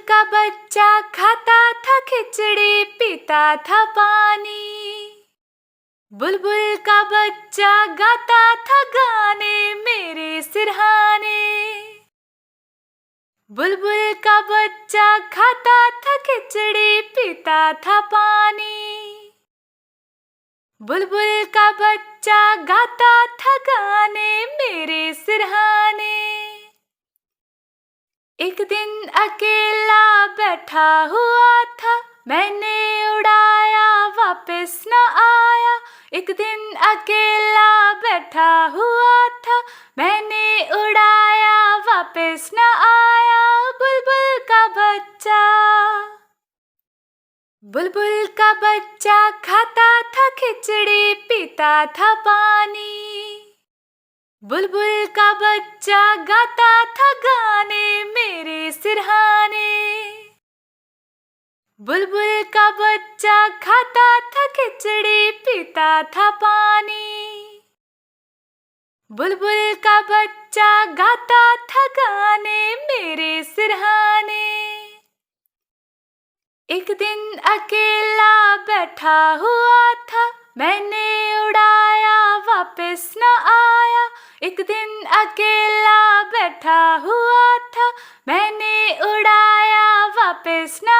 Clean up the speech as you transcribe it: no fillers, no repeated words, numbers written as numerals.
का बच्चा खाता था खिचड़ी, पीता था पानी। बुलबुल का बच्चा गाता था गाने मेरे सिरहाने। बुलबुल का बच्चा खाता था खिचड़ी, पीता था पानी। बुलबुल का बच्चा गाता था गाने मेरे सिरहाने। एक दिन अकेला बैठा हुआ था, मैंने उड़ाया वापस न आया। एक दिन अकेला बैठा हुआ था, मैंने उड़ाया वापस न आया। बुलबुल का बच्चा खाता था खिचड़ी, पीता था पानी। बुलबुल का बच्चा गाता था गाने मेरे सिरहाने। बुलबुल का बच्चा खाता था खिचड़ी, पीता था पानी। बुलबुल का बच्चा गाता था गाने मेरे सिरहाने। एक दिन अकेला बैठा हुआ था, मैंने उड़ाया वापस न आया। एक दिन अकेला बैठा हुआ था, मैंने उड़ाया वापस न